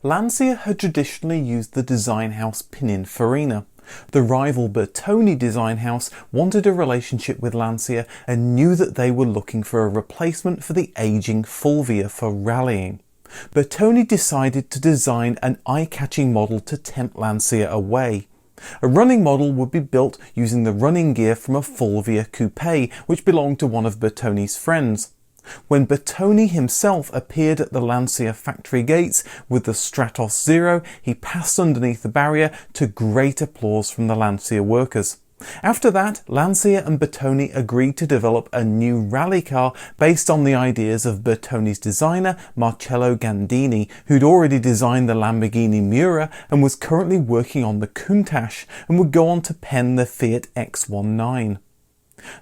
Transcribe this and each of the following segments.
Lancia had traditionally used the design house Pininfarina. The rival Bertone design house wanted a relationship with Lancia and knew that they were looking for a replacement for the aging Fulvia for rallying. Bertone decided to design an eye-catching model to tempt Lancia away. A running model would be built using the running gear from a Fulvia coupe, which belonged to one of Bertone's friends. When Bertone himself appeared at the Lancia factory gates with the Stratos Zero, he passed underneath the barrier to great applause from the Lancia workers. After that, Lancia and Bertone agreed to develop a new rally car based on the ideas of Bertone's designer Marcello Gandini, who'd already designed the Lamborghini Miura and was currently working on the Countach, and would go on to pen the Fiat X19.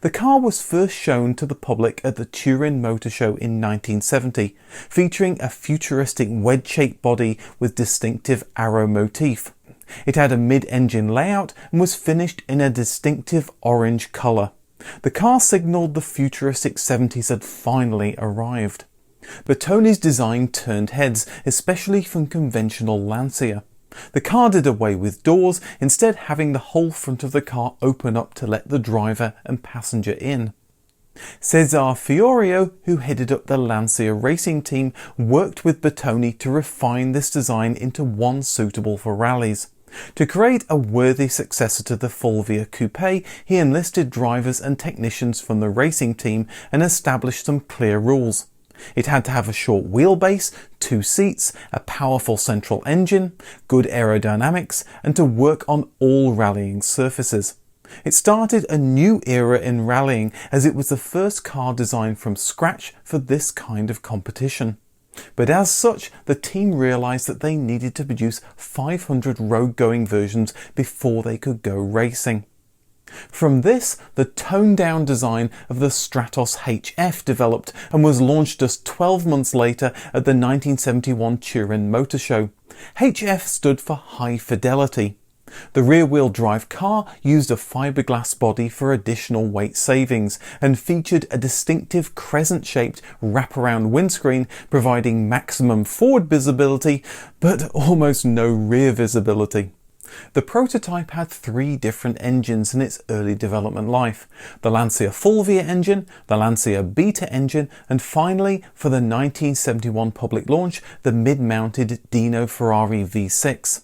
The car was first shown to the public at the Turin Motor Show in 1970, featuring a futuristic wedge-shaped body with distinctive arrow motif. It had a mid-engine layout and was finished in a distinctive orange colour. The car signalled the futuristic 70s had finally arrived. Bertone's design turned heads, especially from conventional Lancia. The car did away with doors, instead having the whole front of the car open up to let the driver and passenger in. Cesare Fiorio, who headed up the Lancia racing team, worked with Bertone to refine this design into one suitable for rallies. To create a worthy successor to the Fulvia coupe, he enlisted drivers and technicians from the racing team and established some clear rules. It had to have a short wheelbase, 2 seats, a powerful central engine, good aerodynamics, and to work on all rallying surfaces. It started a new era in rallying, as it was the first car designed from scratch for this kind of competition. But as such, the team realised that they needed to produce 500 road-going versions before they could go racing. From this, the toned-down design of the Stratos HF developed and was launched just 12 months later at the 1971 Turin Motor Show. HF stood for High Fidelity. The rear-wheel drive car used a fiberglass body for additional weight savings and featured a distinctive crescent-shaped wraparound windscreen, providing maximum forward visibility but almost no rear visibility. The prototype had 3 different engines in its early development life: the Lancia Fulvia engine, the Lancia Beta engine, and finally, for the 1971 public launch, the mid-mounted Dino Ferrari V6.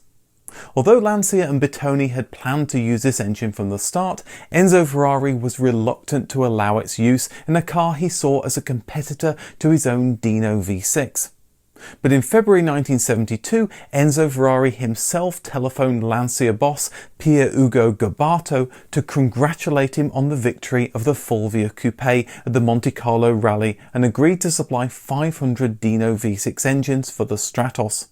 Although Lancia and Bertone had planned to use this engine from the start, Enzo Ferrari was reluctant to allow its use in a car he saw as a competitor to his own Dino V6. But in February 1972, Enzo Ferrari himself telephoned Lancia boss Pier Ugo Gabbato to congratulate him on the victory of the Fulvia coupe at the Monte Carlo Rally and agreed to supply 500 Dino V6 engines for the Stratos.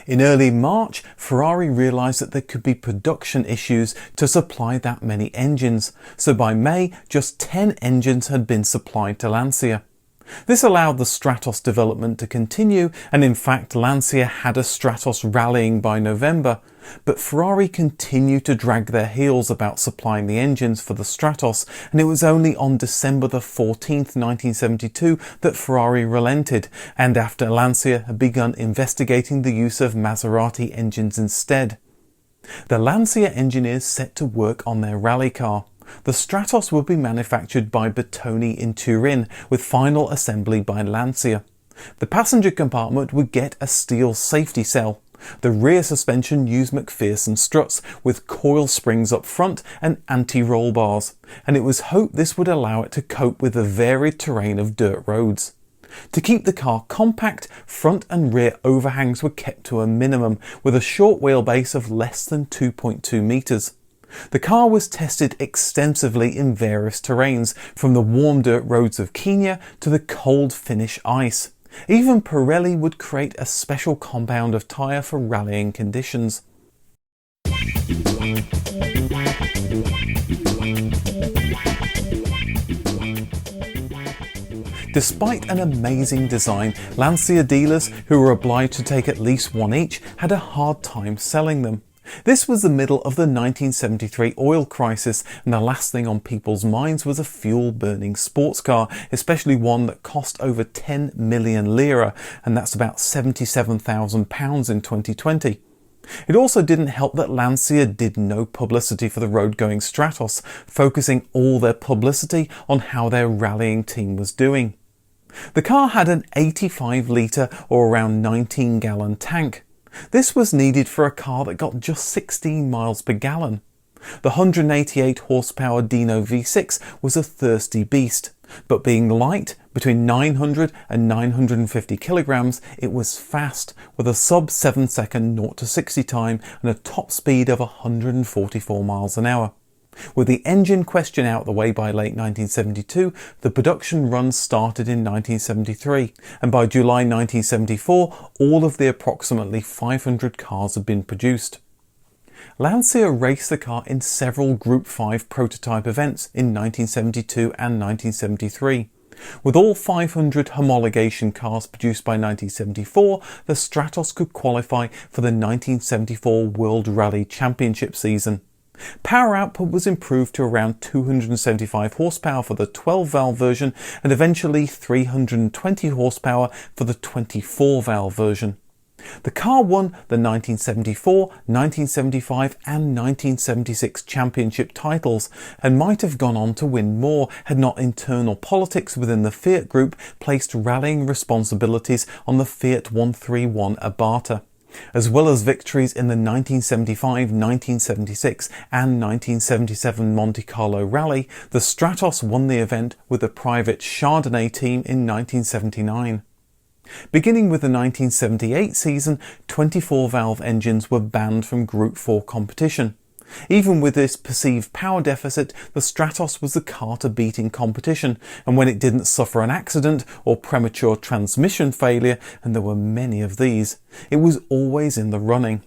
In early March, Ferrari realised that there could be production issues to supply that many engines, so by May, just 10 engines had been supplied to Lancia. This allowed the Stratos development to continue, and in fact Lancia had a Stratos rallying by November, but Ferrari continued to drag their heels about supplying the engines for the Stratos, and it was only on December the 14th, 1972 that Ferrari relented, and after Lancia had begun investigating the use of Maserati engines instead. The Lancia engineers set to work on their rally car. The Stratos would be manufactured by Bertone in Turin, with final assembly by Lancia. The passenger compartment would get a steel safety cell. The rear suspension used McPherson struts with coil springs up front and anti-roll bars, and it was hoped this would allow it to cope with the varied terrain of dirt roads. To keep the car compact, front and rear overhangs were kept to a minimum, with a short wheelbase of less than 2.2 metres. The car was tested extensively in various terrains, from the warm dirt roads of Kenya to the cold Finnish ice. Even Pirelli would create a special compound of tyre for rallying conditions. Despite an amazing design, Lancia dealers, who were obliged to take at least one each, had a hard time selling them. This was the middle of the 1973 oil crisis, and the last thing on people's minds was a fuel-burning sports car, especially one that cost over 10 million lira, and that's about £77,000 in 2020. It also didn't help that Lancia did no publicity for the road-going Stratos, focusing all their publicity on how their rallying team was doing. The car had an 85-litre or around 19-gallon tank. This was needed for a car that got just 16 miles per gallon. The 188 horsepower Dino V6 was a thirsty beast, but being light, between 900 and 950 kilograms, it was fast, with a sub 7 second 0 to 60 time and a top speed of 144 miles an hour. With the engine question out the way by late 1972, the production run started in 1973, and by July 1974, all of the approximately 500 cars had been produced. Lancia raced the car in several Group 5 prototype events in 1972 and 1973. With all 500 homologation cars produced by 1974, the Stratos could qualify for the 1974 World Rally Championship season. Power output was improved to around 275 horsepower for the 12-valve version and eventually 320 horsepower for the 24-valve version. The car won the 1974, 1975 and 1976 championship titles and might have gone on to win more had not internal politics within the Fiat Group placed rallying responsibilities on the Fiat 131 Abarth. As well as victories in the 1975, 1976 and 1977 Monte Carlo Rally, the Stratos won the event with a private Chardonnay team in 1979. Beginning with the 1978 season, 24-valve engines were banned from Group 4 competition. Even with this perceived power deficit, the Stratos was the car to beat in competition, and when it didn't suffer an accident or premature transmission failure, and there were many of these, it was always in the running.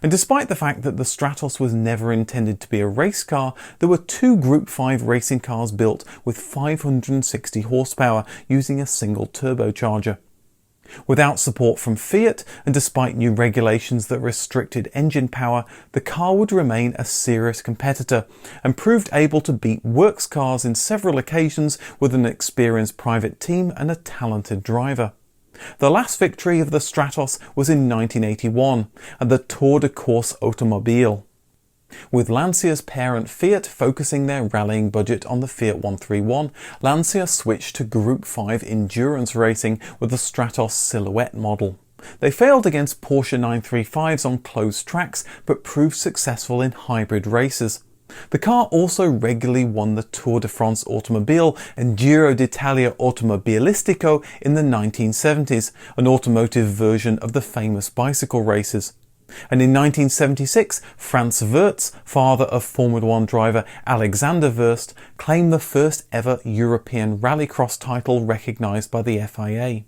And despite the fact that the Stratos was never intended to be a race car, there were 2 Group 5 racing cars built with 560 horsepower using a single turbocharger. Without support from Fiat, and despite new regulations that restricted engine power, the car would remain a serious competitor and proved able to beat works cars in several occasions with an experienced private team and a talented driver. The last victory of the Stratos was in 1981 at the Tour de Corse Automobile. With Lancia's parent Fiat focusing their rallying budget on the Fiat 131, Lancia switched to Group 5 endurance racing with the Stratos Silhouette model. They failed against Porsche 935s on closed tracks, but proved successful in hybrid races. The car also regularly won the Tour de France Automobile and Giro d'Italia Automobilistico in the 1970s, an automotive version of the famous bicycle races. And in 1976, Franz Wurz, father of Formula 1 driver Alexander Wurz, claimed the first ever European rallycross title recognised by the FIA.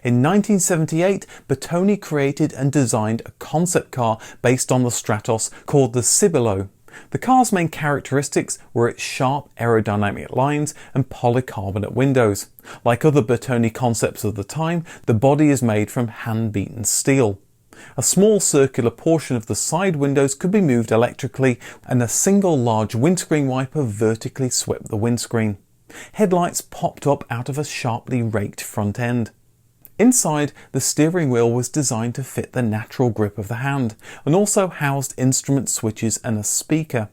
In 1978, Bertoni created and designed a concept car based on the Stratos called the Cibolo. The car's main characteristics were its sharp aerodynamic lines and polycarbonate windows. Like other Bertoni concepts of the time, the body is made from hand-beaten steel. A small circular portion of the side windows could be moved electrically, and a single large windscreen wiper vertically swept the windscreen. Headlights popped up out of a sharply raked front end. Inside, the steering wheel was designed to fit the natural grip of the hand, and also housed instrument switches and a speaker.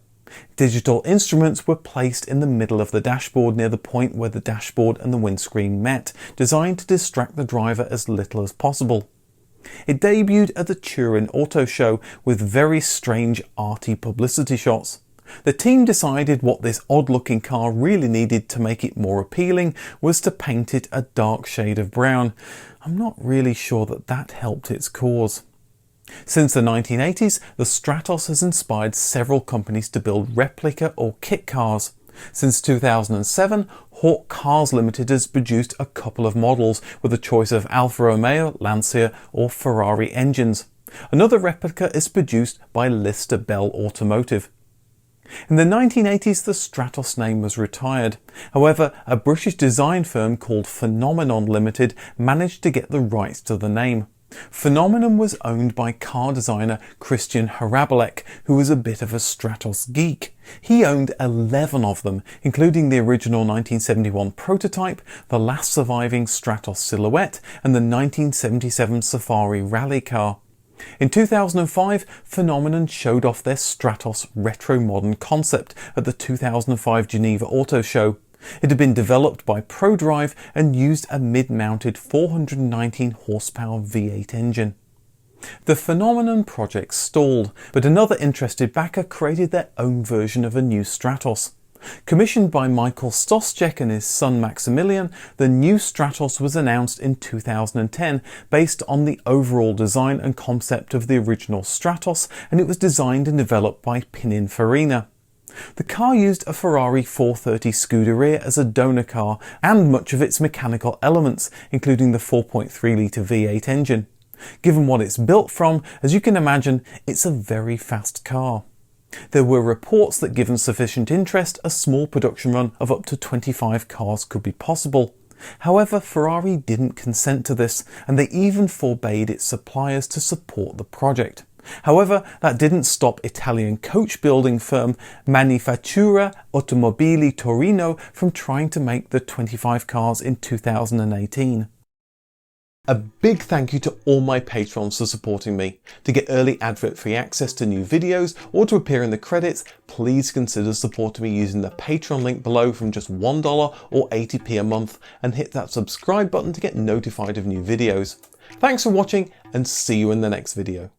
Digital instruments were placed in the middle of the dashboard near the point where the dashboard and the windscreen met, designed to distract the driver as little as possible. It debuted at the Turin Auto Show with very strange arty publicity shots. The team decided what this odd-looking car really needed to make it more appealing was to paint it a dark shade of brown. I'm not really sure that helped its cause. Since the 1980s, the Stratos has inspired several companies to build replica or kit cars. Since 2007, Hawk Cars Limited has produced a couple of models with a choice of Alfa Romeo, Lancia or Ferrari engines. Another replica is produced by Lister Bell Automotive. In the 1980s, the Stratos name was retired. However, a British design firm called Phenomenon Limited managed to get the rights to the name. Phenomenon was owned by car designer Christian Hrabalek, who was a bit of a Stratos geek. He owned 11 of them, including the original 1971 prototype, the last surviving Stratos Silhouette, and the 1977 Safari rally car. In 2005, Phenomenon showed off their Stratos Retro Modern concept at the 2005 Geneva Auto Show. It had been developed by ProDrive and used a mid-mounted 419 horsepower V8 engine. The Phenomenon project stalled, but another interested backer created their own version of a new Stratos. Commissioned by Michael Stoschek and his son Maximilian, the new Stratos was announced in 2010 based on the overall design and concept of the original Stratos, and it was designed and developed by Pininfarina. The car used a Ferrari 430 Scuderia as a donor car and much of its mechanical elements, including the 4.3 litre V8 engine. Given what it's built from, as you can imagine, it's a very fast car. There were reports that given sufficient interest, a small production run of up to 25 cars could be possible. However, Ferrari didn't consent to this, and they even forbade its suppliers to support the project. However, that didn't stop Italian coach building firm Manifattura Automobili Torino from trying to make the 25 cars in 2018. A big thank you to all my patrons for supporting me. To get early advert-free access to new videos or to appear in the credits, please consider supporting me using the Patreon link below from just $1 or 80p a month, and hit that subscribe button to get notified of new videos. Thanks for watching, and see you in the next video.